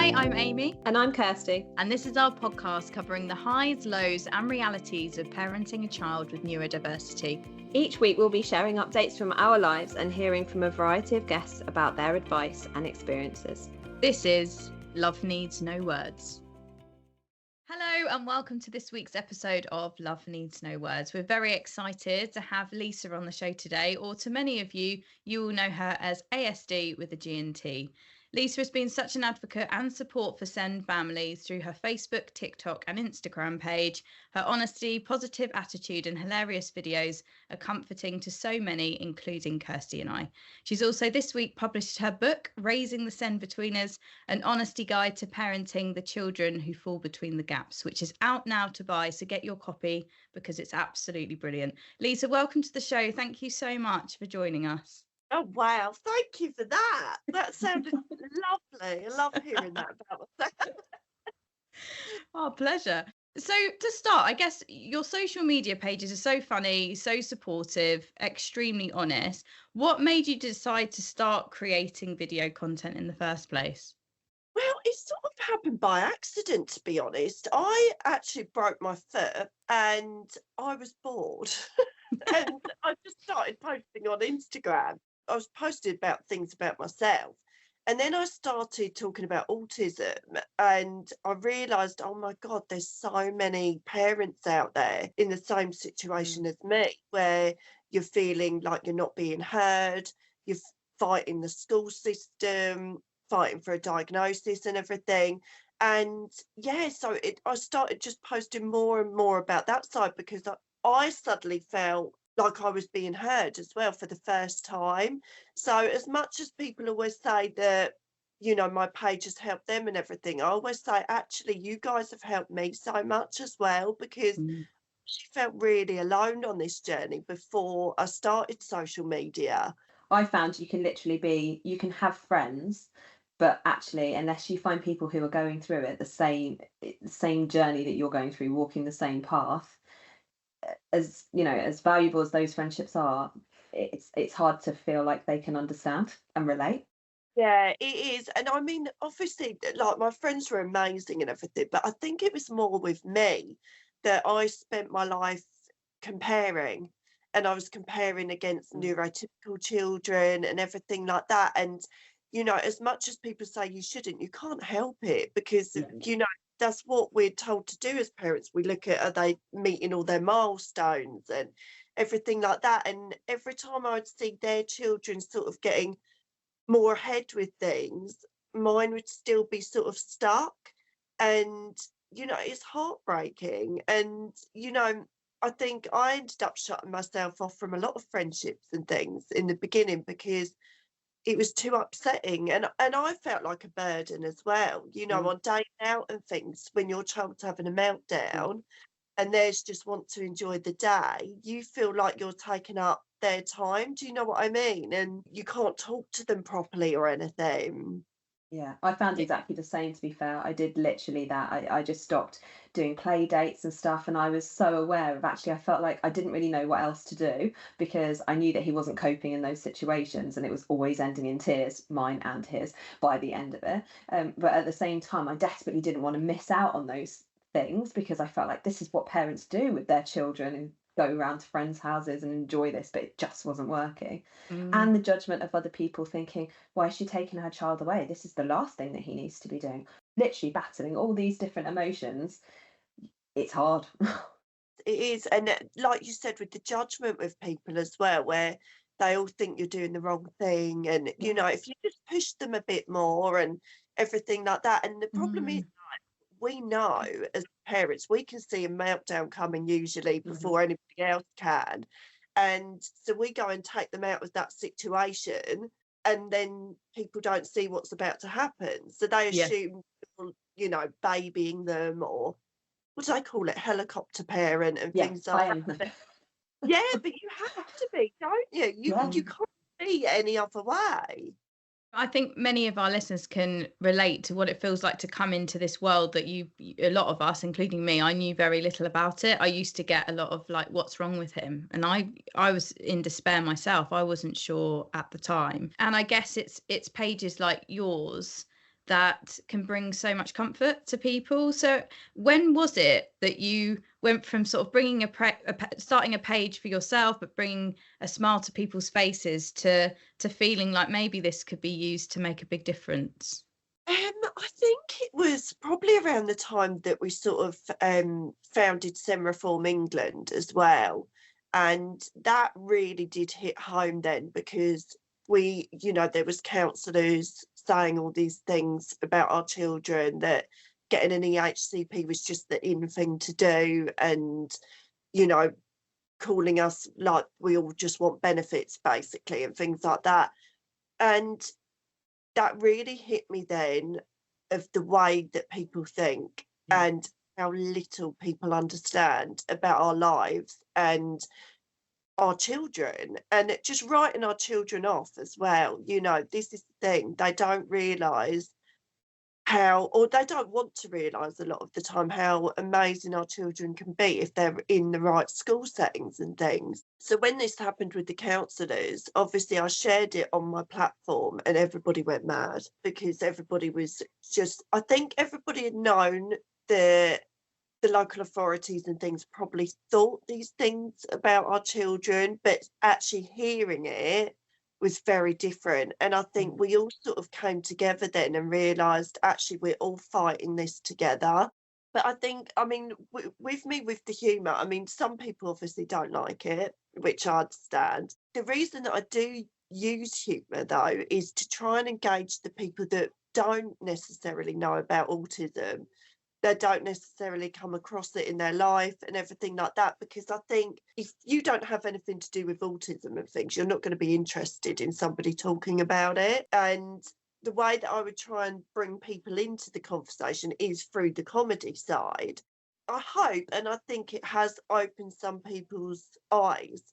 Hi, I'm Amy. And I'm Kirsty. And this is our podcast covering the highs, lows and realities of parenting a child with neurodiversity. Each week we'll be sharing updates from our lives and hearing from a variety of guests about their advice and experiences. This is Love Needs No Words. Hello and welcome to this week's episode of Love Needs No Words. We're very excited to have Lisa on the show today, or to many of you, you will know her as ASD with a G&T. Lisa has been such an advocate and support for Sen families through her Facebook, TikTok and Instagram page. Her honesty, positive attitude and hilarious videos are comforting to so many, including Kirsty and I. She's also this week published her book, Raising the Sen Betweeners, an honesty guide to parenting the children who fall between the gaps, which is out now to buy. So get your copy because it's absolutely brilliant. Lisa, welcome to the show. Thank you so much for joining us. Oh, wow. Thank you for that. That sounded lovely. I love hearing that about myself. Oh, pleasure. So to start, I guess your social media pages are so funny, so supportive, extremely honest. What made you decide to start creating video content in the first place? Well, it sort of happened by accident, to be honest. I actually broke my foot and I was bored. And I just started posting on Instagram. I was posting about things about myself. And then I started talking about autism and I realised, oh my God, there's so many parents out there in the same situation as me, where you're feeling like you're not being heard, you're fighting the school system, fighting for a diagnosis and everything. And yeah, so I started just posting more and more about that side because I suddenly felt like I was being heard as well for the first time. So as much as people always say that, you know, my page has helped them and everything, I always say, actually, you guys have helped me so much as well, because she felt really alone on this journey before I started social media. I found you can have friends, but actually, unless you find people who are going through it, the same journey that you're going through, walking the same path, as you know, as valuable as those friendships are, it's hard to feel like they can understand and relate. Yeah, it is. And I mean, obviously, like, my friends were amazing and everything, but I think it was more with me that I spent my life comparing, and I was comparing against neurotypical children and everything like that. And, you know, as much as people say you shouldn't, you can't help it because, you know, that's what we're told to do as parents. We look at, are they meeting all their milestones and everything like that. And every time I'd see their children sort of getting more ahead with things, mine would still be sort of stuck. And, you know, it's heartbreaking. And, you know, I think I ended up shutting myself off from a lot of friendships and things in the beginning because it was too upsetting, and I felt like a burden as well, you know, on dating out and things. When your child's having a meltdown and theirs just want to enjoy the day, you feel like you're taking up their time. Do you know what I mean? And you can't talk to them properly or anything. Yeah, I found exactly the same, to be fair. I did literally that. I just stopped doing play dates and stuff, and I was so aware of, actually, I felt like I didn't really know what else to do because I knew that he wasn't coping in those situations, and it was always ending in tears, mine and his, by the end of it. But at the same time, I desperately didn't want to miss out on those things because I felt like this is what parents do with their children, and go around to friends' houses and enjoy this, but it just wasn't working. And the judgment of other people thinking, why is she taking her child away? This is the last thing that he needs to be doing. Literally battling all these different emotions. It's hard. It is. And like you said, with the judgment with people as well, where they all think you're doing the wrong thing. And, you know, if you just push them a bit more and everything like that. And the problem is, we know as parents, we can see a meltdown coming usually before anybody else can. And so we go and take them out of that situation, and then people don't see what's about to happen. So they assume, you know, babying them, or what do they call it? Helicopter parent and things like that. Yeah, but you have to be, don't you? You can't be any other way. I think many of our listeners can relate to what it feels like to come into this world that a lot of us, including me, I knew very little about it. I used to get a lot of like, what's wrong with him? And I was in despair myself. I wasn't sure at the time. And I guess it's pages like yours that can bring so much comfort to people. So when was it that you went from sort of bringing starting a page for yourself, but bringing a smile to people's faces, to feeling like maybe this could be used to make a big difference? I think it was probably around the time that we sort of founded Sen Reform England as well. And that really did hit home then, because we, you know, there was counsellors saying all these things about our children, that getting an EHCP was just the in thing to do, and, you know, calling us like we all just want benefits basically and things like that. And that really hit me then, of the way that people think and how little people understand about our lives and our children, and just writing our children off as well. You know, this is the thing, they don't realise how, or they don't want to realise a lot of the time, how amazing our children can be if they're in the right school settings and things. So when this happened with the counsellors, obviously I shared it on my platform and everybody went mad, because everybody was just, I think everybody had known the local authorities and things probably thought these things about our children, but actually hearing it was very different. And I think we all sort of came together then and realised actually we're all fighting this together. But I think, I mean, with me, with the humour, I mean, some people obviously don't like it, which I understand. The reason that I do use humour, though, is to try and engage the people that don't necessarily know about autism, that don't necessarily come across it in their life and everything like that. Because I think if you don't have anything to do with autism and things, you're not going to be interested in somebody talking about it. And the way that I would try and bring people into the conversation is through the comedy side. I hope, and I think it has opened some people's eyes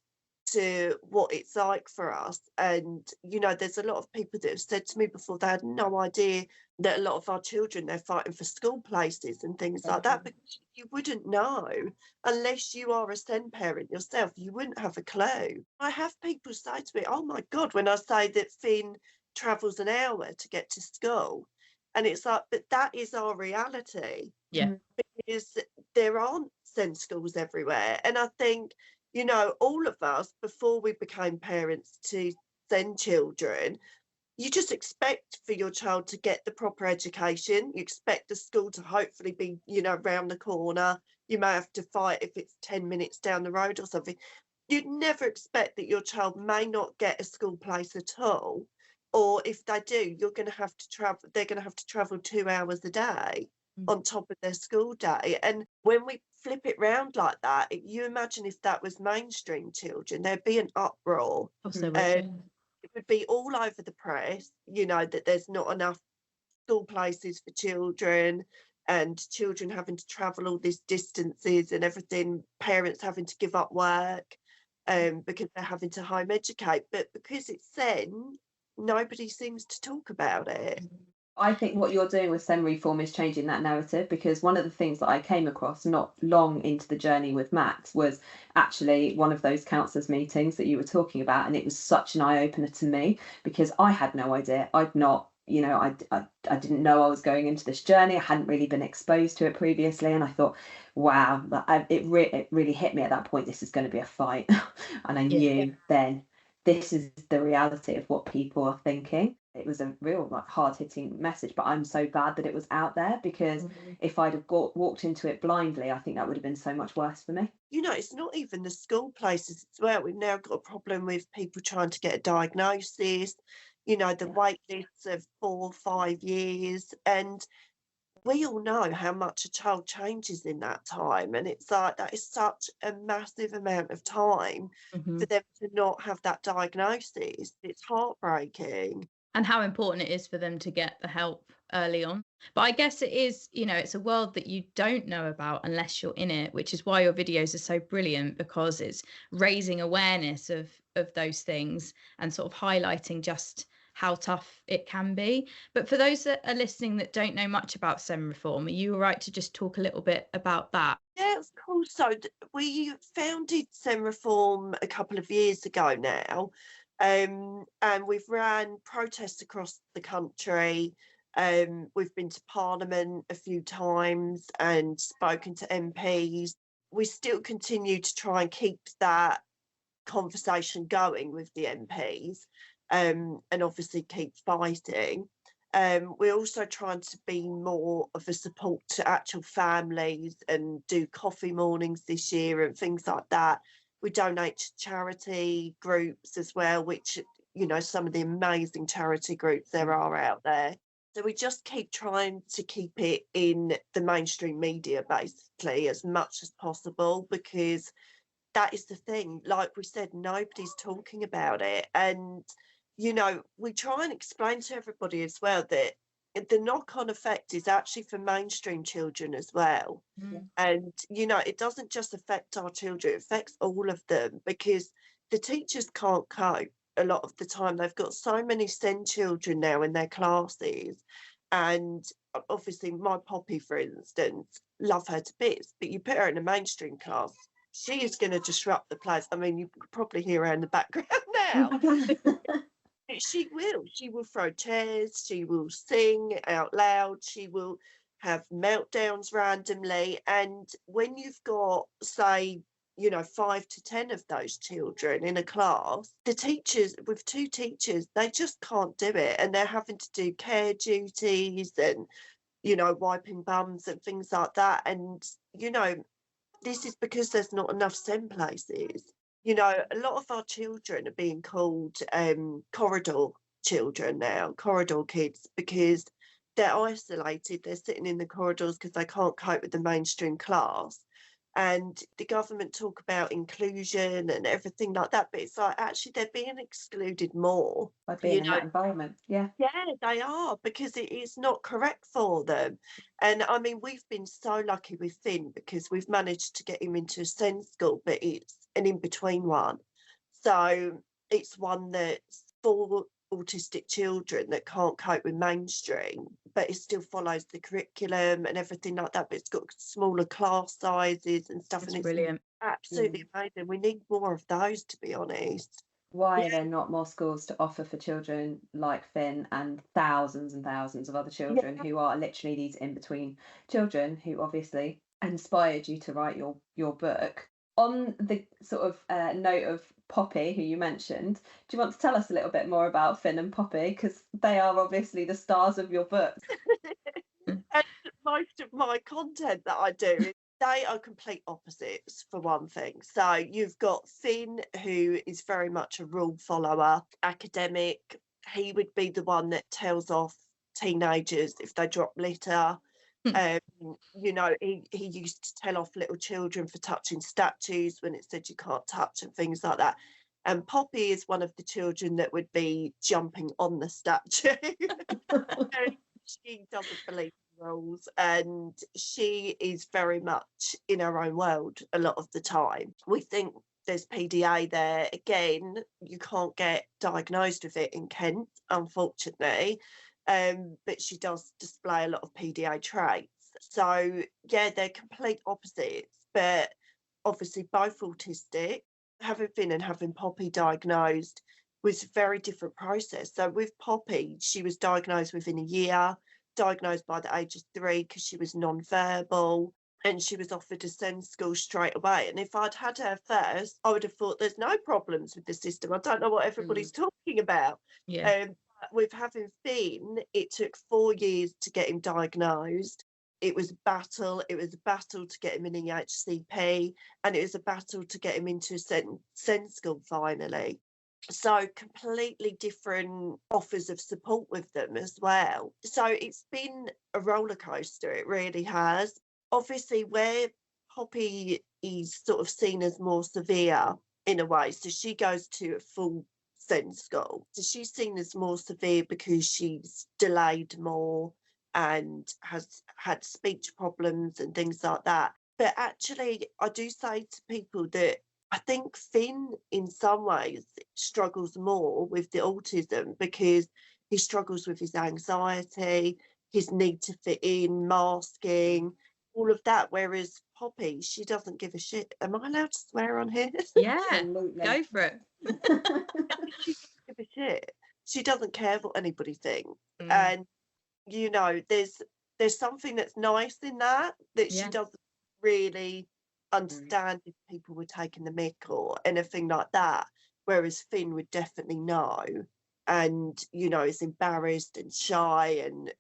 to what it's like for us. And, you know, there's a lot of people that have said to me before they had no idea that a lot of our children, they're fighting for school places and things like that, but you wouldn't know unless you are a Sen parent yourself. You wouldn't have a clue. I have people say to me, oh my God, when I say that Finn travels an hour to get to school, and it's like, but that is our reality. Yeah. Because there aren't Sen schools everywhere. And I think, you know, all of us, before we became parents to Sen children, you just expect for your child to get the proper education. You expect the school to hopefully be, you know, round the corner. You may have to fight if it's 10 minutes down the road or something. You'd never expect that your child may not get a school place at all. Or if they do, you're going to have to travel, they're going to have to travel 2 hours a day on top of their school day. And when we flip it round like that, you imagine if that was mainstream children, there'd be an uproar. It would be all over the press, you know, that there's not enough school places for children, and children having to travel all these distances and everything, parents having to give up work because they're having to home educate. But because it's Sen, nobody seems to talk about it. I think what you're doing with Sen Reform is changing that narrative, because one of the things that I came across not long into the journey with Max was actually one of those counsellors meetings that you were talking about, and it was such an eye-opener to me, because I had no idea. I'd not, you know, I didn't know I was going into this journey. I hadn't really been exposed to it previously, and I thought, wow, it really hit me at that point. This is going to be a fight. And I knew then this is the reality of what people are thinking. It was a real like hard-hitting message, but I'm so glad that it was out there, because if I'd have walked into it blindly, I think that would have been so much worse for me. You know, it's not even the school places as well. We've now got a problem with people trying to get a diagnosis, you know, the wait lists of 4 or 5 years. And we all know how much a child changes in that time. And it's like, that is such a massive amount of time for them to not have that diagnosis. It's heartbreaking. And how important it is for them to get the help early on. But I guess it is, you know, it's a world that you don't know about unless you're in it, which is why your videos are so brilliant, because it's raising awareness of those things and sort of highlighting just how tough it can be. But for those that are listening that don't know much about Sen Reform, are you all right to just talk a little bit about that? Yeah, of course. So we founded Sen Reform a couple of years ago now. And we've ran protests across the country We've been to Parliament a few times and spoken to MPs. We still continue to try and keep that conversation going with the MPs, and obviously keep fighting. We're also trying to be more of a support to actual families and do coffee mornings this year and things like that. We donate to charity groups as well, which, you know, some of the amazing charity groups there are out there. So we just keep trying to keep it in the mainstream media, basically, as much as possible, because that is the thing. Like we said, nobody's talking about it. And, you know, we try and explain to everybody as well that the knock-on effect is actually for mainstream children as well. Mm. And, you know, it doesn't just affect our children, it affects all of them, because the teachers can't cope a lot of the time. They've got so many SEND children now in their classes. And obviously my Poppy, for instance, love her to bits, but you put her in a mainstream class, she is going to disrupt the place. I mean, you could probably hear her in the background now. She will throw chairs, she will sing out loud, she will have meltdowns randomly. And when you've got, say, you know, 5 to 10 of those children in a class, the teachers, with 2 teachers, they just can't do it. And they're having to do care duties and, you know, wiping bums and things like that. And, you know, this is because there's not enough SEND places. You know, a lot of our children are being called corridor children now, corridor kids, because they're isolated. They're sitting in the corridors because they can't cope with the mainstream class. And the government talk about inclusion and everything like that, but it's like actually they're being excluded more. By being You in know, that environment. Yeah. yeah, they are, because it is not correct for them. And I mean, we've been so lucky with Finn because we've managed to get him into a SEND school, but it's an in-between one. So it's one that's for autistic children that can't cope with mainstream, but it still follows the curriculum and everything like that. But it's got smaller class sizes and stuff, That's and it's brilliant. absolutely amazing. We need more of those, to be honest. Why are there not more schools to offer for children like Finn and thousands of other children who are literally these in-between children who obviously inspired you to write your book? On the sort of note of Poppy, who you mentioned, do you want to tell us a little bit more about Finn and Poppy? Because they are obviously the stars of your book. And most of my content that I do, they are complete opposites, for one thing. So you've got Finn, who is very much a rule follower, academic. He would be the one that tells off teenagers if they drop litter. You know, he used to tell off little children for touching statues when it said you can't touch and things like that. And Poppy is one of the children that would be jumping on the statue. And she doesn't believe in rules, and she is very much in her own world a lot of the time. We think there's PDA there. Again, you can't get diagnosed with it in Kent, unfortunately. But she does display a lot of PDA traits. So yeah, they're complete opposites, but obviously both autistic. Having Finn and having Poppy diagnosed was a very different process. So with Poppy, she was diagnosed within a year, diagnosed by the age of 3 because she was non-verbal, and she was offered a SEND school straight away. And if I'd had her first, I would have thought there's no problems with the system. I don't know what everybody's talking about. Yeah. With having Finn, it took 4 years to get him diagnosed. It was a battle. It was a battle to get him in EHCP, and it was a battle to get him into a SEND school finally. So completely different offers of support with them as well. So it's been a roller coaster, it really has. Obviously, where Poppy is sort of seen as more severe in a way, so she goes to a full SEND school. So she's seen as more severe because she's delayed more and has had speech problems and things like that. But actually, I do say to people that I think Finn, in some ways, struggles more with the autism because he struggles with his anxiety, his need to fit in, masking, all of that. Whereas Poppy, she doesn't give a shit. Am I allowed to swear on here? Yeah, Absolutely. go for it. She doesn't give a shit. She doesn't care what anybody thinks. Mm. And there's something that's nice in that she Yeah. doesn't really Mm. understand if people were taking the mick or anything like that. Whereas Finn would definitely know, and is embarrassed and shy and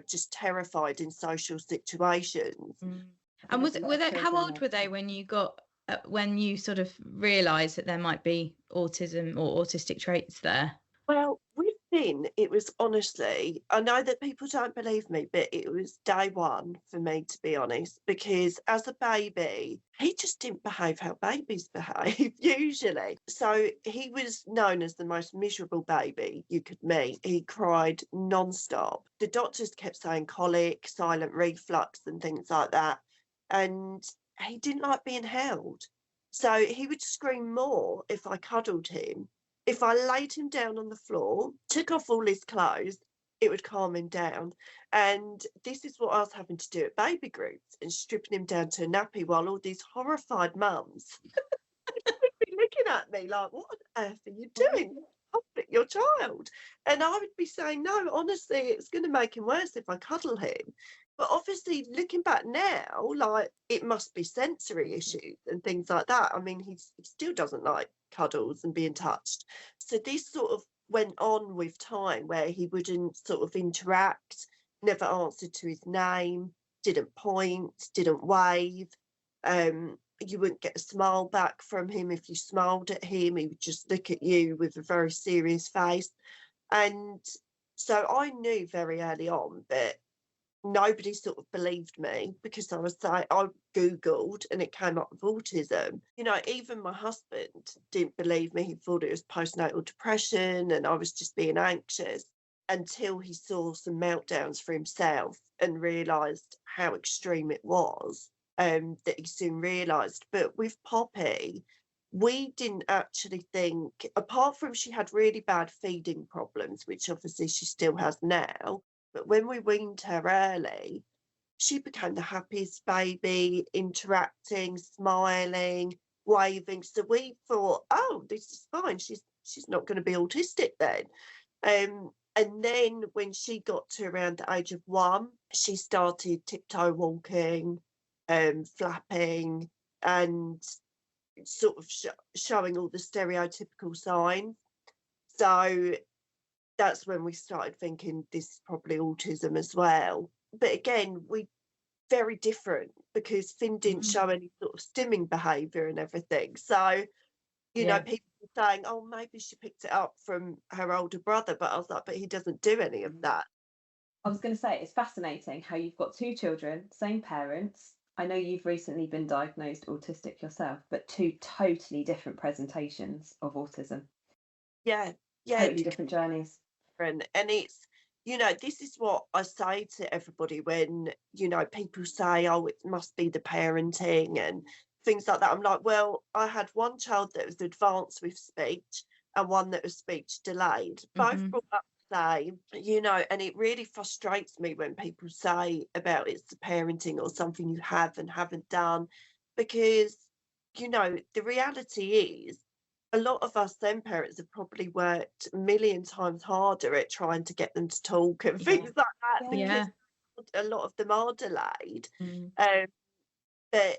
just terrified in social situations. Mm. I think And there's a lot were of they, how children old like were they that. when you got when you sort of realised that there might be autism or autistic traits there? Well, with Finn, it was honestly, I know that people don't believe me, but it was day one for me, to be honest, because as a baby, he just didn't behave how babies behave usually. So he was known as the most miserable baby you could meet. He cried non-stop. The doctors kept saying colic, silent reflux, and things like that. And he didn't like being held. So he would scream more if I cuddled him. If I laid him down on the floor, took off all his clothes, it would calm him down. And this is what I was having to do at baby groups and stripping him down to a nappy while all these horrified mums would be looking at me like, what on earth are you doing? Comfort your child. And I would be saying, no, honestly, it's going to make him worse if I cuddle him. But obviously, looking back now, like it must be sensory issues and things like that. I mean, he still doesn't like cuddles and being touched. So this sort of went on with time where he wouldn't sort of interact, never answered to his name, didn't point, didn't wave. You wouldn't get a smile back from him if you smiled at him. He would just look at you with a very serious face. And so I knew very early on that nobody sort of believed me because I Googled and it came up with autism. Even my husband didn't believe me. He thought it was postnatal depression and I was just being anxious until he saw some meltdowns for himself and realised how extreme it was. That he soon realised. But with Poppy, we didn't actually think, apart from she had really bad feeding problems, which obviously she still has now, but when we weaned her early, she became the happiest baby, interacting, smiling, waving. So we thought, oh, this is fine. She's not going to be autistic then. And then when she got to around the age of 1, she started tiptoe walking, flapping, and sort of showing all the stereotypical signs. So that's when we started thinking this is probably autism as well. But again, we very different because Finn didn't Mm. show any sort of stimming behaviour and everything. So, Yeah. people were saying, oh, maybe she picked it up from her older brother. But I was like, but he doesn't do any of that. I was going to say, it's fascinating how you've got 2 children, same parents. I know you've recently been diagnosed autistic yourself, but 2 totally different presentations of autism, Yeah, yeah, totally different journeys. different. And it's, this is what I say to everybody when, people say, oh, it must be the parenting and things like that. I'm like, well, I had one child that was advanced with speech and one that was speech delayed. Both Hmm. brought up the same, and it really frustrates me when people say about it's the parenting or something you have and haven't done, because, the reality is a lot of us then parents have probably worked a million times harder at trying to get them to talk and Yeah. things like that Yeah. because Yeah. a lot of them are delayed. Mm. Um, but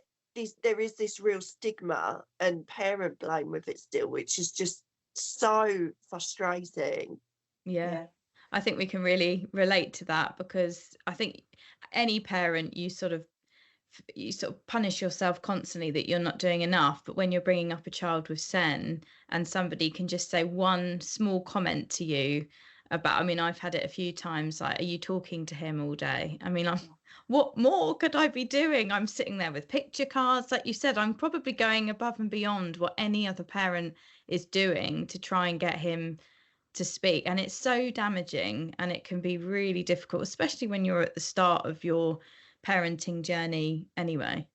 there is this real stigma and parent blame with it still, which is just so frustrating. Yeah. Yeah. I think we can really relate to that because I think any parent, you sort of punish yourself constantly that you're not doing enough. But when you're bringing up a child with Sen and somebody can just say one small comment to you about, I mean, I've had it a few times, like, are you talking to him all day? I mean, what more could I be doing? I'm sitting there with picture cards. Like you said, I'm probably going above and beyond what any other parent is doing to try and get him to speak. And it's so damaging and it can be really difficult, especially when you're at the start of your parenting journey anyway.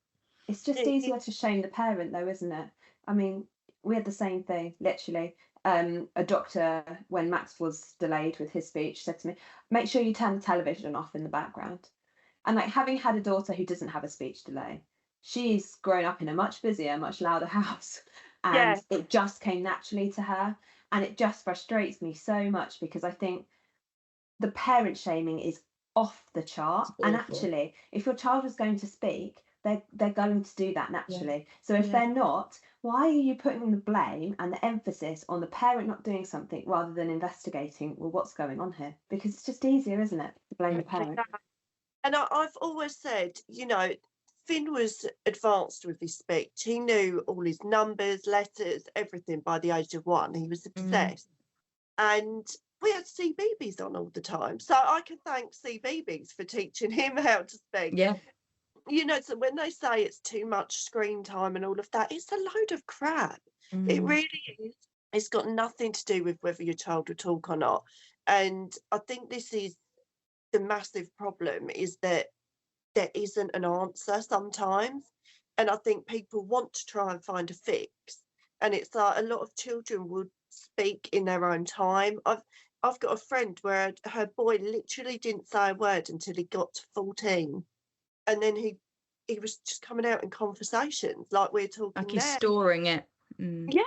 It's just It, easier to shame the parent, though, isn't it? I mean, we had the same thing, literally. A doctor, when Max was delayed with his speech, said to me, make sure you turn the television off in the background. And like having had a daughter who doesn't have a speech delay, she's grown up in a much busier, much louder house. And yeah, it just came naturally to her. And it just frustrates me so much because I think the parent shaming is off the chart. It's And awful. actually, if your child is going to speak, they're going to do that naturally. So if Yeah. they're not, why are you putting the blame and the emphasis on the parent not doing something rather than investigating, well, what's going on here? Because it's just easier, isn't it, to blame the parent? And I've always said, you know, Finn was advanced with his speech. He knew all his numbers, letters, everything by the age of 1. He was obsessed. And we had CBeebies on all the time. So I can thank CBeebies for teaching him how to speak. Yeah. You know, so when they say it's too much screen time and all of that, it's a load of crap. It really is. It's got nothing to do with whether your child will talk or not. And I think this is the massive problem, is that there isn't an answer sometimes. And I think people want to try and find a fix. And it's like a lot of children would speak in their own time. I've got a friend where her boy literally didn't say a word until he got to 14. And then he was just coming out in conversations like we're talking Like he's now. storing it. Yeah.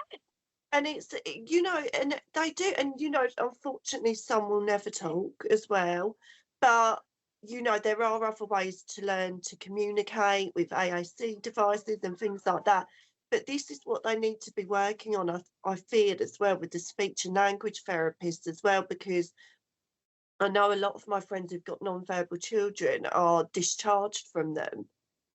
And it's, you know, and they do, and, you know, unfortunately, some will never talk as well. But, you know, there are other ways to learn to communicate with AAC devices and things like that. But this is what they need to be working on, I feel, as well, with the speech and language therapists as well, because I know a lot of my friends who've got non-verbal children are discharged from them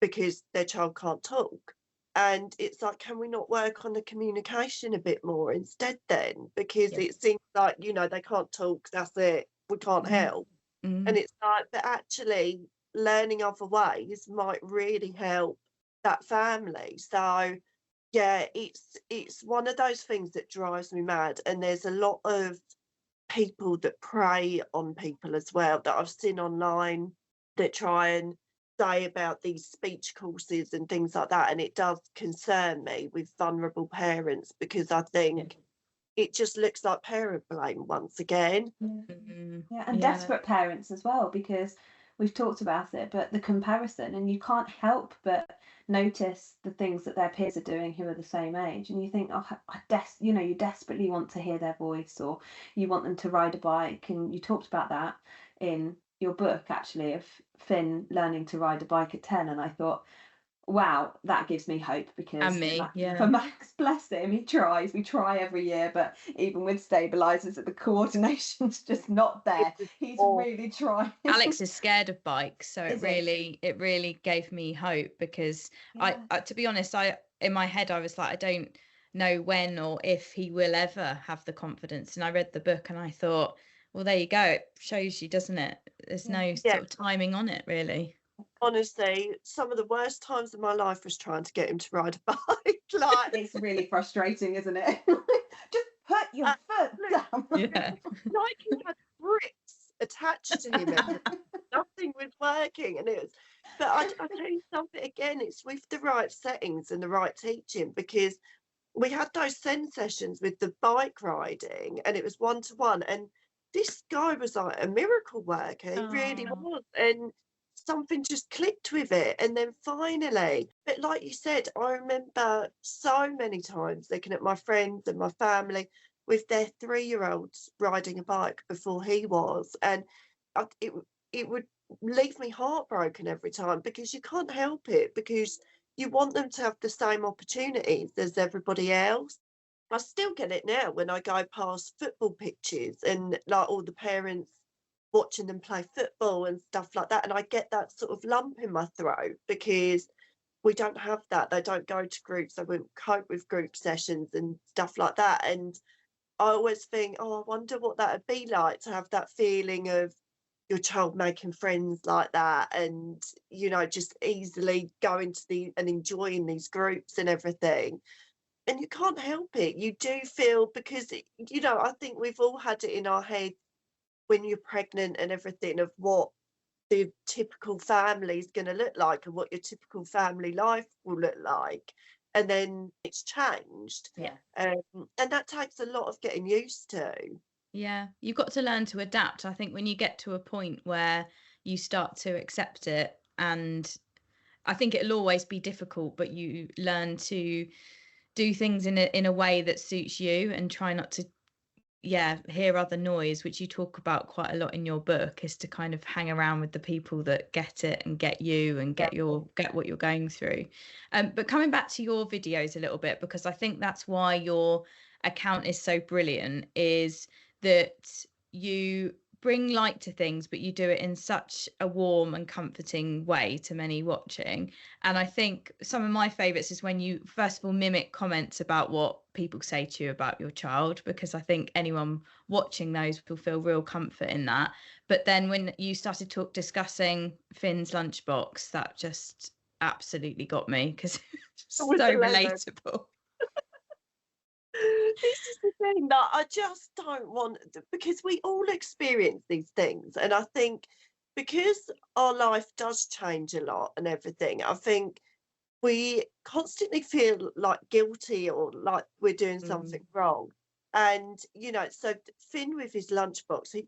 because their child can't talk. And it's like, can we not work on the communication a bit more instead then? Because it seems like, you know, they can't talk, that's it, we can't help. And it's like, but actually learning other ways might really help that family. So yeah, it's one of those things that drives me mad. And there's a lot of people that prey on people as well that I've seen online that try and say about these speech courses and things like that. And it does concern me with vulnerable parents, because I think it just looks like parent blame once again. And desperate parents as well, because we've talked about it, but the comparison, and you can't help but notice the things that their peers are doing who are the same age, and you think, oh, you know, you desperately want to hear their voice, or you want them to ride a bike. And you talked about that in your book, actually, of Finn learning to ride a bike at 10, and I thought, wow, that gives me hope, because And me, for Max, bless him, we try every year, but even with stabilizers, the coordination's just not there. He's really trying. Alex is scared of bikes, so Is it really gave me hope, because I to be honest, in my head I was like, I don't know when or if he will ever have the confidence. And I read the book and I thought, well, there you go, it shows you, doesn't it? There's no sort of timing on it, really. Honestly, some of the worst times of my life was trying to get him to ride a bike. Like, it's really frustrating, isn't it? Just put your foot down. Like he had bricks attached to him and nothing was working. And it was, but I tell you something again, it's with the right settings and the right teaching, because we had those Sen sessions with the bike riding and it was 1-to-1, and this guy was like a miracle worker. He really was. And something just clicked with it. And then finally, but like you said, I remember so many times looking at my friends and my family with their 3-year-olds riding a bike before he was, and it would leave me heartbroken every time, because you can't help it, because you want them to have the same opportunities as everybody else. I still get it now when I go past football pitches and like all the parents watching them play football and stuff like that, and I get that sort of lump in my throat, because we don't have that. They don't go to groups, they won't cope with group sessions and stuff like that. And I always think, oh, I wonder what that would be like to have that feeling of your child making friends like that, and, you know, just easily going to and enjoying these groups and everything. And you can't help it. You do feel, because, you know, I think we've all had it in our head when you're pregnant and everything, of what the typical family is going to look like and what your typical family life will look like. And then it's changed. And that takes a lot of getting used to. Yeah, you've got to learn to adapt. I think when you get to a point where you start to accept it, and I think it'll always be difficult, but you learn to do things in a way that suits you, and try not to, hear other noise, which you talk about quite a lot in your book, is to kind of hang around with the people that get it and get you and get what you're going through. But coming back to your videos a little bit, because I think that's why your account is so brilliant, is that you bring light to things, but you do it in such a warm and comforting way to many watching. And I think some of my favorites is when you first of all mimic comments about what people say to you about your child, because I think anyone watching those will feel real comfort in that. But then when you started discussing Finn's lunchbox, that just absolutely got me, because it's so relatable. This is the thing that I just don't want, because we all experience these things, and I think because our life does change a lot and everything, I think we constantly feel like guilty or like we're doing something wrong. And so Finn with his lunchbox, he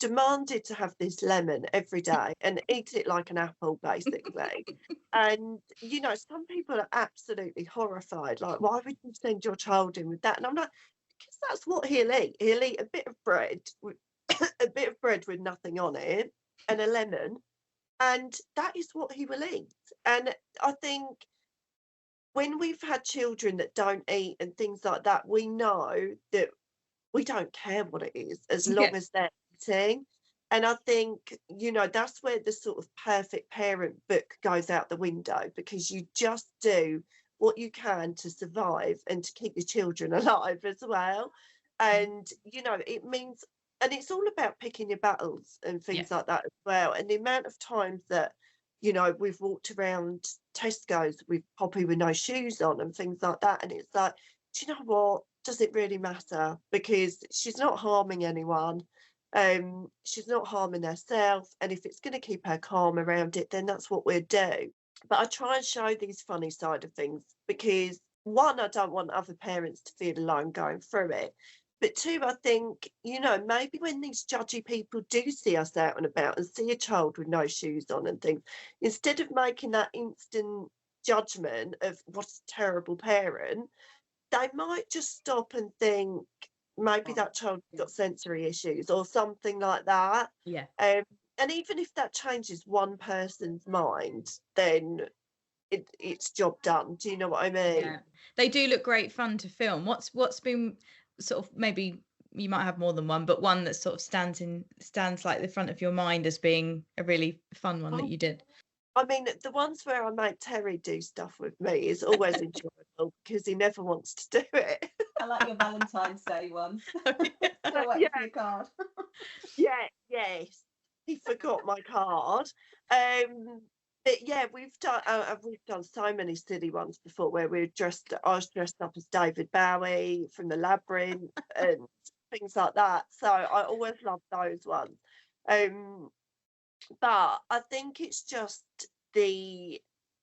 demanded to have this lemon every day and eat it like an apple, basically. And some people are absolutely horrified, like, why would you send your child in with that? And I'm like, because that's what he'll eat a bit of bread with a bit of bread with nothing on it and a lemon, and that is what he will eat. And I think when we've had children that don't eat and things like that, we know that we don't care what it is as long as they're eating. And I think, that's where the sort of perfect parent book goes out the window, because you just do what you can to survive and to keep your children alive as well. And, it means, and it's all about picking your battles and things like that as well. And the amount of times that, we've walked around Tesco's with Poppy with no shoes on and things like that. And it's like, do you know what? Does it really matter? Because she's not harming anyone. She's not harming herself. And if it's going to keep her calm around it, then that's what we'll do. But I try and show these funny side of things because, one, I don't want other parents to feel alone going through it. But two, I think, maybe when these judgy people do see us out and about and see a child with no shoes on and things, instead of making that instant judgment of what a terrible parent, they might just stop and think maybe that child's got sensory issues or something like that. Yeah. And even if that changes one person's mind, then it's job done. Do you know what I mean? Yeah. They do look great fun to film. What's been sort of, maybe you might have more than one, but one that sort of stands like the front of your mind as being a really fun one that you did? I mean, the ones where I make Terry do stuff with me is always enjoyable because he never wants to do it. I like your Valentine's Day one. Still waiting for your card. Yes. He forgot my card. But yeah, we've done so many silly ones before where I was dressed up as David Bowie from the Labyrinth and things like that. So I always love those ones. But I think it's just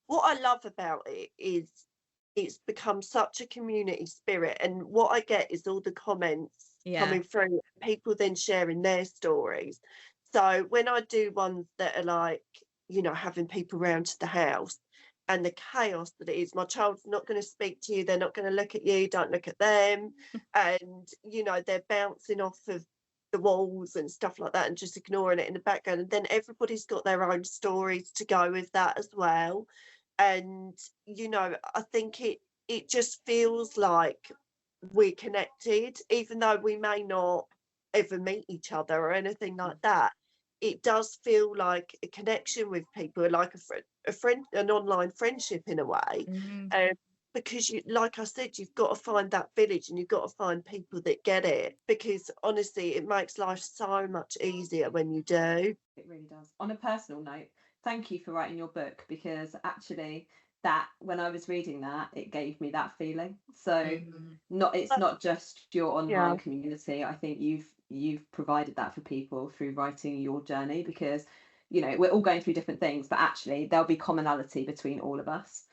what I love about it is it's become such a community spirit, and what I get is all the comments coming through, people then sharing their stories. So when I do ones that are like, having people round to the house and the chaos that it is, my child's not going to speak to you, they're not going to look at you, don't look at them, and they're bouncing off of the walls and stuff like that and just ignoring it in the background, and then everybody's got their own stories to go with that as well. And I think it just feels like we're connected, even though we may not ever meet each other or anything like that. It does feel like a connection with people, like a friend, an online friendship in a way. Because like I said, you've got to find that village and you've got to find people that get it, because honestly, it makes life so much easier when you do. It really does. On a personal note, thank you for writing your book, because actually that, when I was reading that, it gave me that feeling. So it's not just your online community. I think you've provided that for people through writing your journey, because we're all going through different things, but actually there'll be commonality between all of us.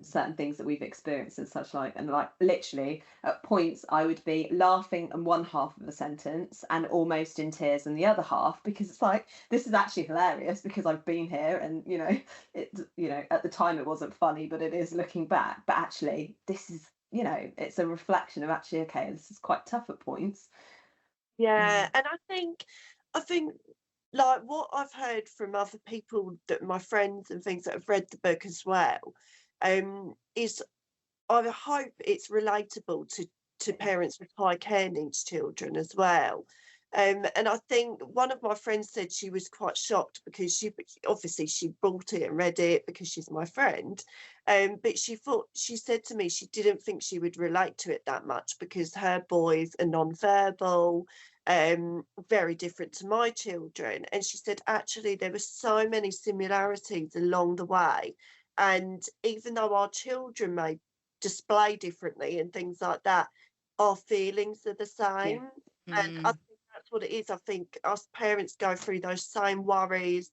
Certain things that we've experienced and such like, and like literally at points I would be laughing in one half of a sentence and almost in tears in the other half, because it's like, this is actually hilarious because I've been here, and at the time it wasn't funny, but it is looking back. But actually this is it's a reflection of actually, okay, this is quite tough at points, Yeah, and I think like what I've heard from other people, that my friends and things that have read the book as well, is I hope it's relatable to parents with high care needs children as well. And I think one of my friends said she was quite shocked because she bought it and read it because she's my friend. But she said to me she didn't think she would relate to it that much because her boys are non-verbal, very different to my children. And she said actually there were so many similarities along the way. And even though our children may display differently and things like that, our feelings are the Yeah. same. And I think that's what it is. I think us parents go through those same worries,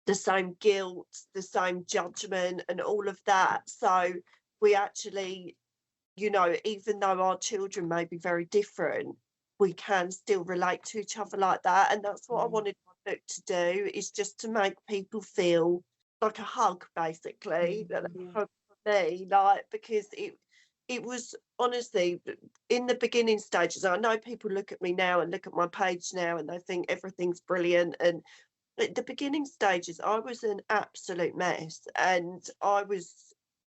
the same guilt, the same judgment, and all of that. So we actually, even though our children may be very different, we can still relate to each other like that. And that's what I wanted my book to do, is just to make people feel like a hug, basically, that a hug for me, like, because it was honestly in the beginning stages. I know people look at me now and look at my page now and they think everything's brilliant, and at the beginning stages, I was an absolute mess, and I was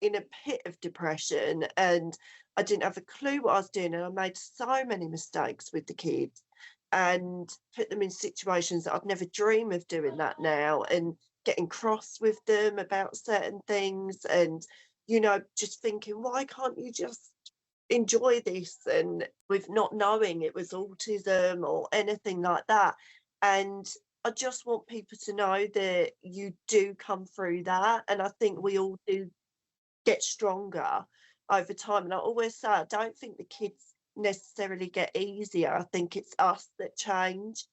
in a pit of depression, and I didn't have a clue what I was doing, and I made so many mistakes with the kids and put them in situations that I'd never dream of doing that now, and getting cross with them about certain things, and just thinking, why can't you just enjoy this, and with not knowing it was autism or anything like that. And I just want people to know that you do come through that, and I think we all do get stronger over time. And I always say I don't think the kids necessarily get easier. I think it's us that change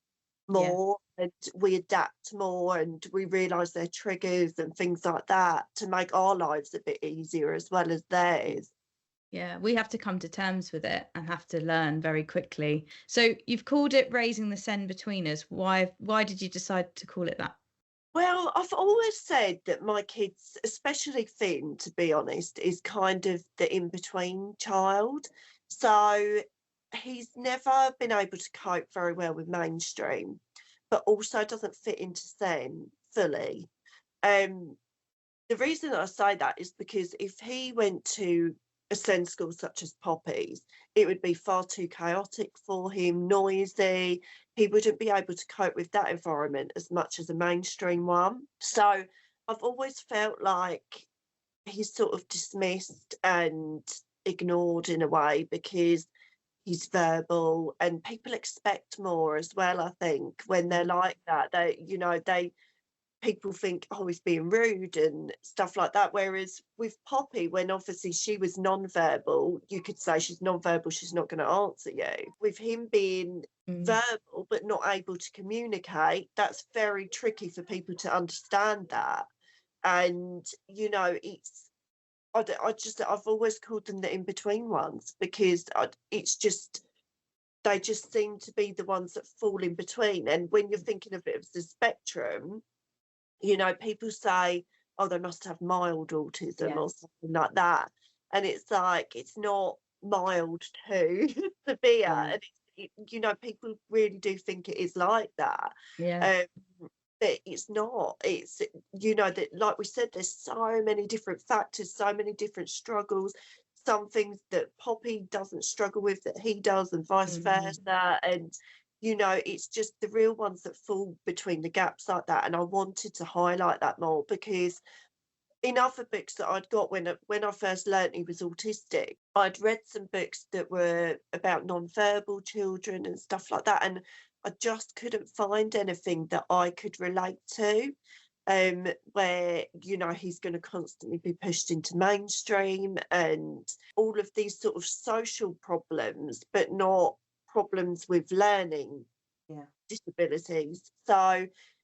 Yeah. more, and we adapt more, and we realise their triggers and things like that to make our lives a bit easier as well as theirs. Yeah, we have to come to terms with it and have to learn very quickly. So you've called it Raising the Sen Betweeners. Why did you decide to call it that? Well, I've always said that my kids, especially Finn, to be honest, is kind of the in-between child. So he's never been able to cope very well with mainstream, but also doesn't fit into Sen fully. Um, the reason I say that is because if he went to a SEND school such as Poppy's, it would be far too chaotic for him, noisy. He wouldn't be able to cope with that environment as much as a mainstream one. So I've always felt like he's sort of dismissed and ignored in a way because he's verbal, and people expect more as well. I think when they're like that, they people think, oh, he's being rude and stuff like that. Whereas with Poppy, when obviously she was non-verbal, you could say she's non-verbal, she's not going to answer you. With him being verbal but not able to communicate, that's very tricky for people to understand that. And I've always called them the in-between ones, because it's just, they just seem to be the ones that fall in between. And when you're thinking of it as a spectrum, people say, oh, they must have mild autism or something like that. And it's like, it's not mild to severe. And people really do think it is like that. Yeah. But it's not. It's, that, like we said, there's so many different factors, so many different struggles. Some things that Poppy doesn't struggle with that he does, and vice versa. And it's just the real ones that fall between the gaps like that. And I wanted to highlight that more, because in other books that I'd got when I first learnt he was autistic, I'd read some books that were about non-verbal children and stuff like that, and I just couldn't find anything that I could relate to, where he's going to constantly be pushed into mainstream and all of these sort of social problems, but not problems with learning disabilities. So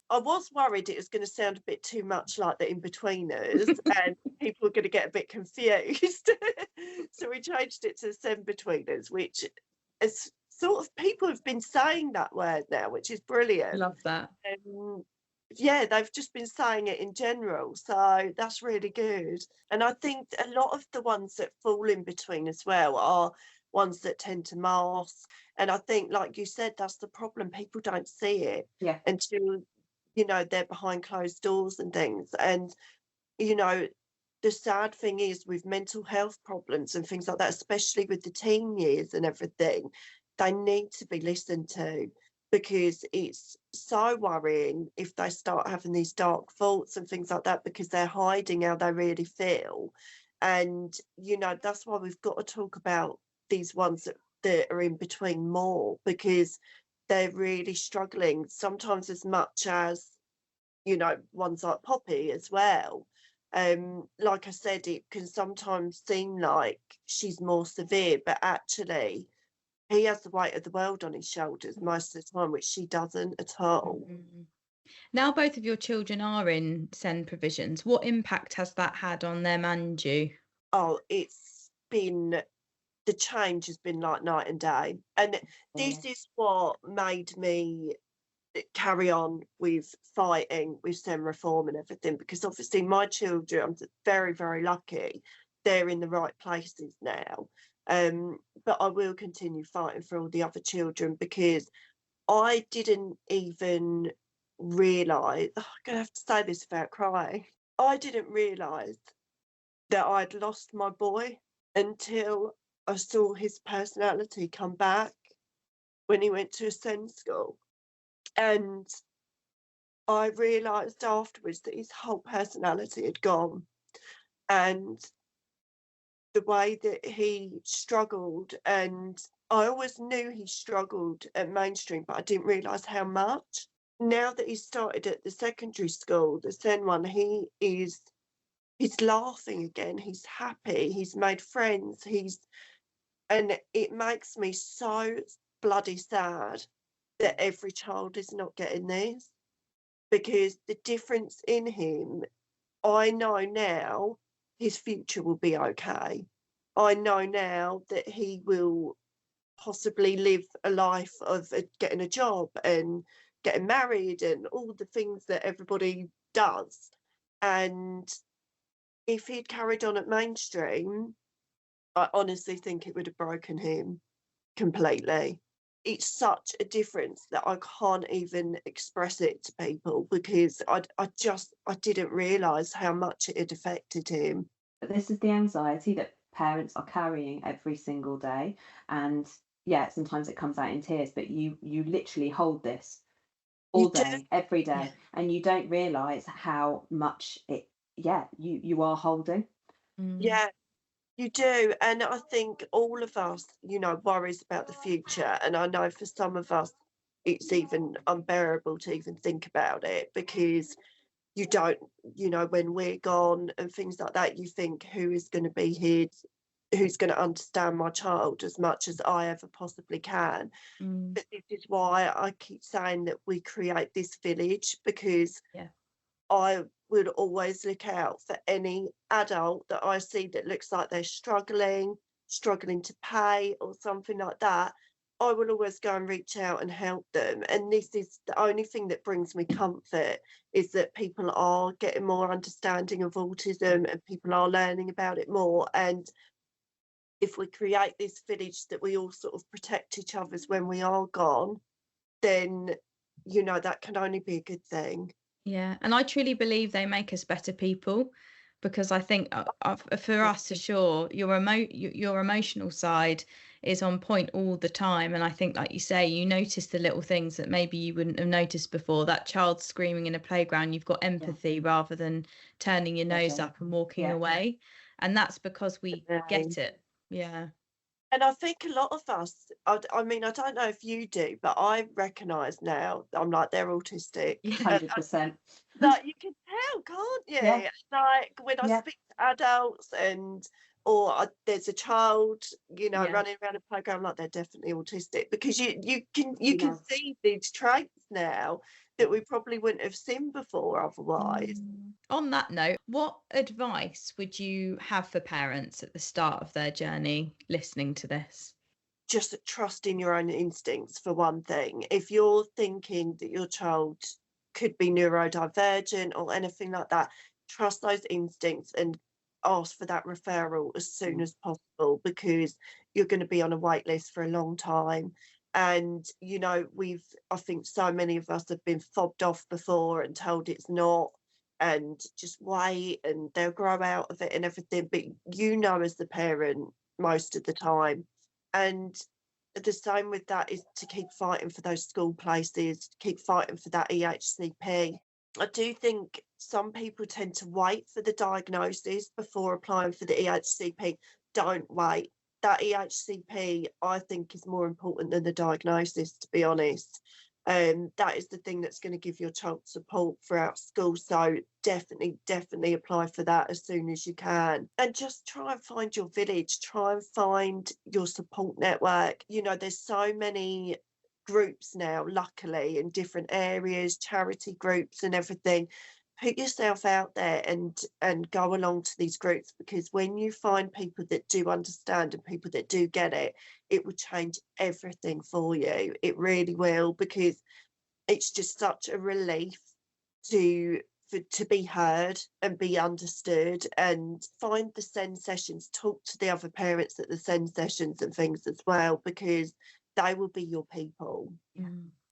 I was worried it was going to sound a bit too much like the In-Betweeners and people were going to get a bit confused. So we changed it to Sen Betweeners, which is sort of, people have been saying that word now, which is brilliant. Love that. Yeah, they've just been saying it in general. So that's really good. And I think a lot of the ones that fall in between as well are ones that tend to mask. And I think, like you said, that's the problem. People don't see it until, they're behind closed doors and things. And, the sad thing is with mental health problems and things like that, especially with the teen years and everything, they need to be listened to, because it's so worrying if they start having these dark thoughts and things like that, because they're hiding how they really feel. And, that's why we've got to talk about these ones that are in between more, because they're really struggling, sometimes as much as, ones like Poppy as well. Like I said, it can sometimes seem like she's more severe, but actually he has the weight of the world on his shoulders most of the time, which she doesn't at all. Mm-hmm. Now both of your children are in Sen provisions. What impact has that had on them and you? Oh, the change has been like night and day. And this is what made me carry on with fighting with Sen reform and everything, because obviously my children, I'm very, very lucky, they're in the right places now. But I will continue fighting for all the other children, because I didn't even realise, I'm going to have to say this without crying, I didn't realise that I'd lost my boy until I saw his personality come back when he went to a Sen school. And I realised afterwards that his whole personality had gone, and the way that he struggled, and I always knew he struggled at mainstream, but I didn't realise how much. Now that he's started at the secondary school, the Sen one, he's laughing again, he's happy, he's made friends, and it makes me so bloody sad that every child is not getting this, because the difference in him, I know now his future will be okay. I know now that he will possibly live a life of getting a job and getting married and all the things that everybody does. And if he'd carried on at mainstream, I honestly think it would have broken him completely. It's such a difference that I can't even express it to people, because I didn't realise how much it had affected him. But this is the anxiety that parents are carrying every single day. And sometimes it comes out in tears, but you literally hold this all day, every day, and you don't realise how much you are holding. Yeah, you do. And I think all of us, worries about the future. And I know for some of us, it's even unbearable to even think about it, because you don't, when we're gone and things like that, you think, who is going to be here, who's going to understand my child as much as I ever possibly can. But this is why I keep saying that we create this village, because I would always look out for any adult that I see that looks like they're struggling to pay or something like that. I will always go and reach out and help them. And this is the only thing that brings me comfort, is that people are getting more understanding of autism and people are learning about it more. And if we create this village that we all sort of protect each other's when we are gone, then, that can only be a good thing. Yeah, and I truly believe they make us better people, because I think for us, for sure, your emotional side is on point all the time. And I think, like you say, you notice the little things that maybe you wouldn't have noticed before. That child screaming in a playground, you've got empathy rather than turning your nose up and walking away. And that's because we get it. Yeah. And I think a lot of us, I mean, I don't know if you do, but I recognise now, I'm like, they're autistic. 100%. Like, you can tell, can't you? Yeah. Like, when I speak to adults or there's a child, running around a playground, like, they're definitely autistic, because you can see these traits now that we probably wouldn't have seen before otherwise. On that note, what advice would you have for parents at the start of their journey listening to this? Just trust in your own instincts, for one thing. If you're thinking that your child could be neurodivergent or anything like that, trust those instincts. And ask for that referral as soon as possible, because you're going to be on a wait list for a long time. And I think so many of us have been fobbed off before and told it's not, and just wait and they'll grow out of it and everything, but as the parent most of the time. And the same with that is to keep fighting for those school places, to keep fighting for that EHCP. I do think some people tend to wait for the diagnosis before applying for the EHCP. Don't wait. That EHCP, I think, is more important than the diagnosis, to be honest. That is the thing that's going to give your child support throughout school. So definitely apply for that as soon as you can. And just try and find your village, try and find your support network. There's so many groups now, luckily, in different areas, charity groups and everything. Put yourself out there and go along to these groups, because when you find people that do understand and people that do get it, it will change everything for you. It really will, because it's just such a relief to be heard and be understood. And find the Sen sessions, talk to the other parents at the Sen sessions and things as well, because they will be your people.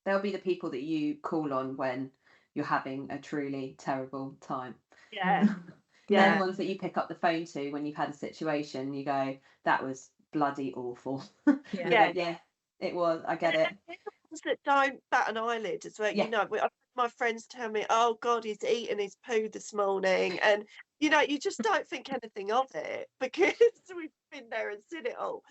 They'll be the people that you call on when you're having a truly terrible time. Yeah. They're the ones that you pick up the phone to when you've had a situation, you go, that was bloody awful. Yeah, it was, I get it. That don't bat an eyelid as well. My friends tell me, oh God, he's eaten his poo this morning, and you just don't think anything of it, because we've been there and seen it all.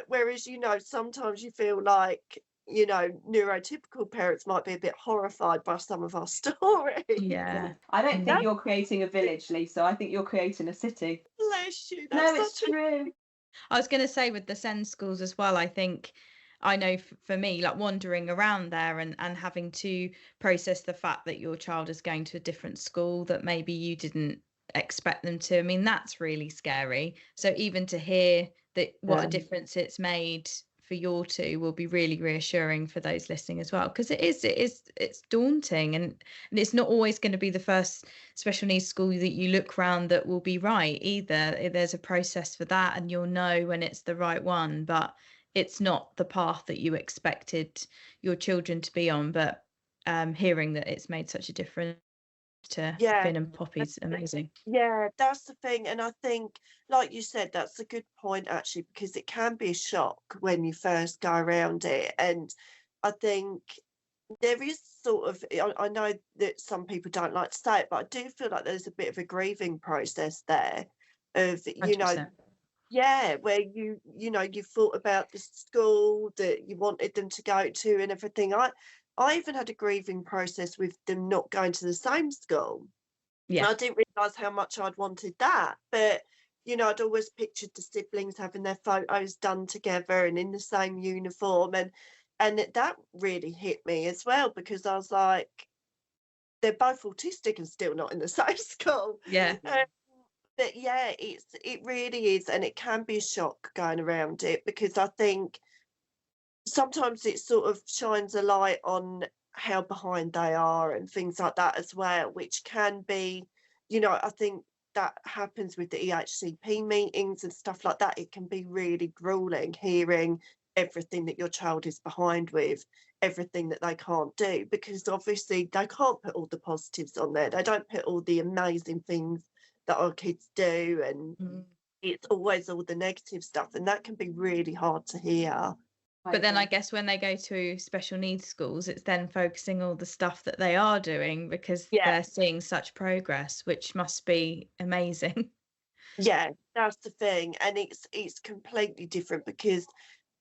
Whereas sometimes you feel like neurotypical parents might be a bit horrified by some of our stories. I don't think you're creating a village, Lisa. I think you're creating a city. Bless you. It's true. I was going to say, with the Sen schools as well, I know for me, like wandering around there and having to process the fact that your child is going to a different school that maybe you didn't expect them to. I mean, that's really scary. So even to hear that what a difference it's made for your two will be really reassuring for those listening as well, because it's daunting, and it's not always going to be the first special needs school that you look around that will be right either. There's a process for that, and you'll know when it's the right one, but it's not the path that you expected your children to be on. But hearing that it's made such a difference to Finn and Poppy's amazing. Yeah, that's the thing. And I think, like you said, that's a good point, actually, because it can be a shock when you first go around it. And I think there is sort of, I know that some people don't like to say it, but I do feel like there's a bit of a grieving process there of, 100%. where you thought about the school that you wanted them to go to and everything. I even had a grieving process with them not going to the same school. I didn't realise how much I'd wanted that, but I'd always pictured the siblings having their photos done together and in the same uniform, and that really hit me as well, because I was like, they're both autistic and still not in the same school. But it really is, and it can be a shock going around it, because I think sometimes it sort of shines a light on how behind they are and things like that as well, which can be, I think that happens with the EHCP meetings and stuff like that. It can be really grueling hearing everything that your child is behind with, everything that they can't do, because obviously they can't put all the positives on there. They don't put all the amazing things that our kids do, and it's always all the negative stuff, and that can be really hard to hear. But then I guess when they go to special needs schools, it's then focusing all the stuff that they are doing, because they're seeing such progress, which must be amazing. Yeah, that's the thing. And it's completely different, because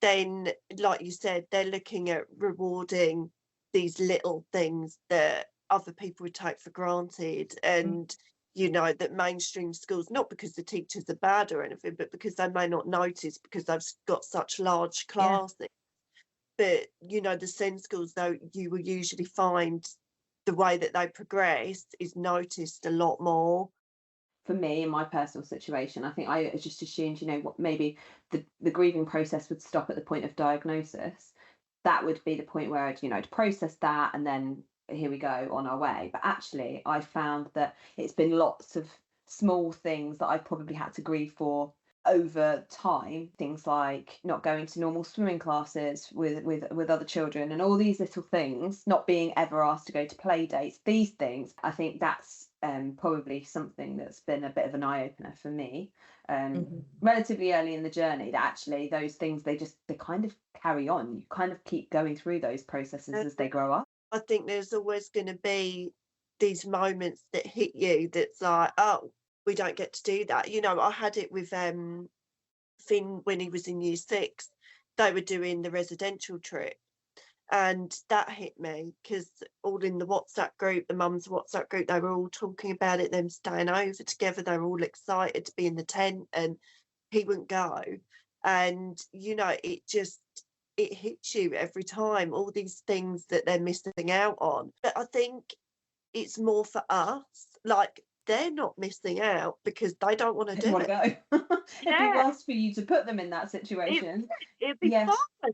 then, like you said, they're looking at rewarding these little things that other people would take for granted. And that mainstream schools, not because the teachers are bad or anything, but because they may not notice because they've got such large classes. But the Sen schools, though, you will usually find the way that they progress is noticed a lot more. For me, in my personal situation, I think I just assumed, what, maybe the grieving process would stop at the point of diagnosis. That would be the point where I'd process that, and then here we go on our way. But actually, I found that it's been lots of small things that I probably had to grieve for over time, things like not going to normal swimming classes with other children, and all these little things, not being ever asked to go to play dates, these things, I think that's probably something that's been a bit of an eye-opener for me relatively early in the journey, that actually those things, they kind of carry on. You kind of keep going through those processes as they grow up. I think there's always going to be these moments that hit you that's like, oh, we don't get to do that. You know, I had it with Finn when he was in year 6. They were doing the residential trip, and that hit me because all in the WhatsApp group, the mum's WhatsApp group, they were all talking about it, them staying over together. They were all excited to be in the tent, and he wouldn't go. And, you know, it hits you every time, all these things that they're missing out on. But I think it's more for us, like, they're not missing out because they don't want to do it. Go. It'd be worse for you to put them in that situation. It'd be bad,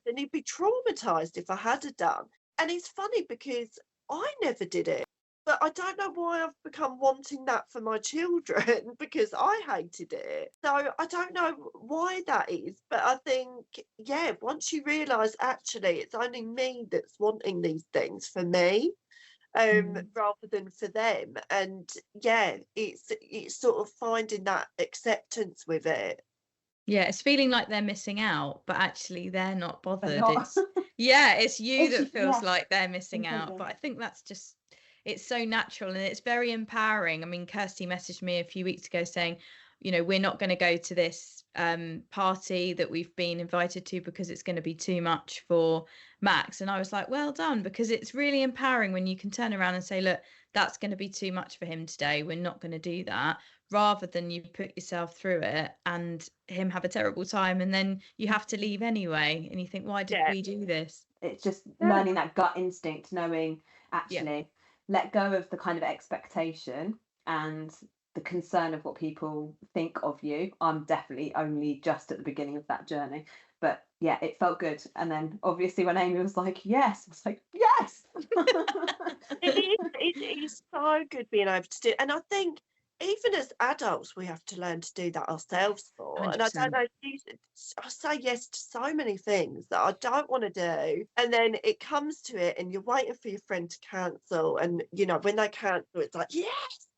and he'd be traumatized if I had it done. And it's funny because I never did it, but I don't know why I've become wanting that for my children because I hated it. So I don't know why that is, but I think, yeah, once you realise actually it's only me that's wanting these things for me, rather than for them, and yeah, it's sort of finding that acceptance with it. Yeah, it's feeling like they're missing out, but actually they're not bothered. They're not. It's you that feels like they're missing out. But I think that's just, it's so natural and it's very empowering. I mean, Kirsty messaged me a few weeks ago saying, you know, we're not going to go to this party that we've been invited to because it's going to be too much for Max. And I was like, well done, because it's really empowering when you can turn around and say, look, that's going to be too much for him today. We're not going to do that, rather than you put yourself through it and him have a terrible time and then you have to leave anyway. And you think, why did we do this? It's just learning that gut instinct, knowing actually let go of the kind of expectation and the concern of what people think of you. I'm definitely only just at the beginning of that journey, but yeah, it felt good. And then obviously when Amy was like, yes, I was like, yes. It is so good being able to do it. And I think even as adults, we have to learn to do that ourselves for. 100%. And I don't know, I say yes to so many things that I don't want to do. And then it comes to it and you're waiting for your friend to cancel. And, you know, when they cancel, it's like, yes!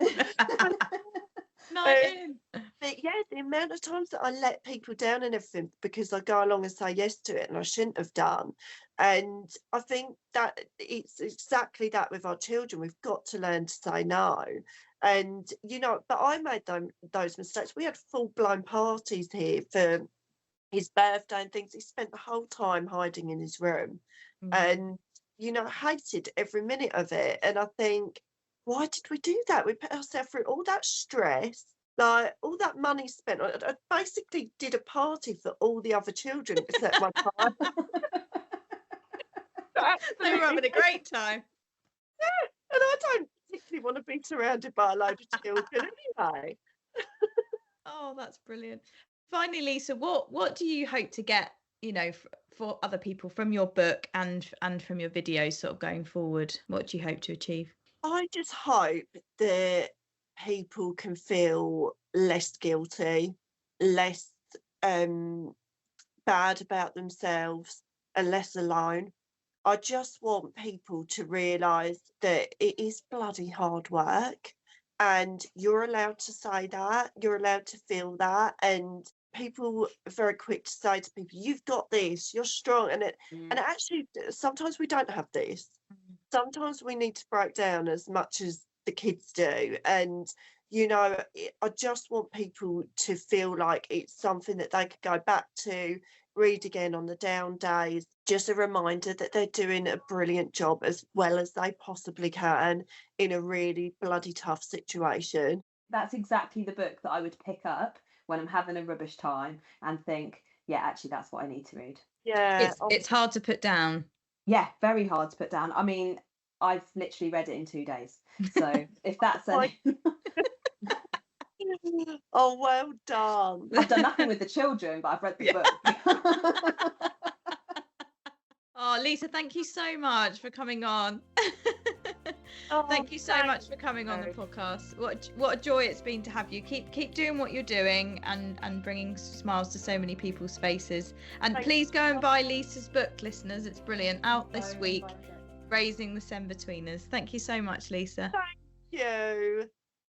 But yeah, the amount of times that I let people down and everything because I go along and say yes to it and I shouldn't have done. And I think that it's exactly that with our children. We've got to learn to say no. And, you know, but I made those mistakes. We had full-blown parties here for his birthday and things. He spent the whole time hiding in his room and, you know, hated every minute of it. And I think, why did we do that? We put ourselves through all that stress, like all that money spent. I basically did a party for all the other children except my child. They were having a great time. Yeah, and I don't particularly want to be surrounded by a load of children anyway. Oh, that's brilliant. Finally, Lisa, what do you hope to get, you know, for other people from your book and from your videos sort of going forward? What do you hope to achieve? I just hope that people can feel less guilty, less bad about themselves and less alone. I just want people to realise that it is bloody hard work and you're allowed to say that, you're allowed to feel that, and people are very quick to say to people, you've got this, you're strong, and actually sometimes we don't have this. Sometimes we need to break down as much as the kids do, and you know, I just want people to feel like it's something that they could go back to, read again on the down days. Just a reminder that they're doing a brilliant job as well as they possibly can in a really bloody tough situation. That's exactly the book that I would pick up when I'm having a rubbish time and think, yeah, actually that's what I need to read. Yeah, it's hard to put down. Yeah, very hard to put down. I mean, I've literally read it in 2 days. So if that's oh, well done. I've done nothing with the children, but I've read the book. Oh, Lisa, thank you so much for coming on. Thank you so much for coming on the podcast. What a joy it's been to have you. Keep doing what you're doing and bringing smiles to so many people's faces. And please go and buy Lisa's book, listeners. It's brilliant. Out this week, Raising the Sen Betweeners. Thank you so much, Lisa. Thank you.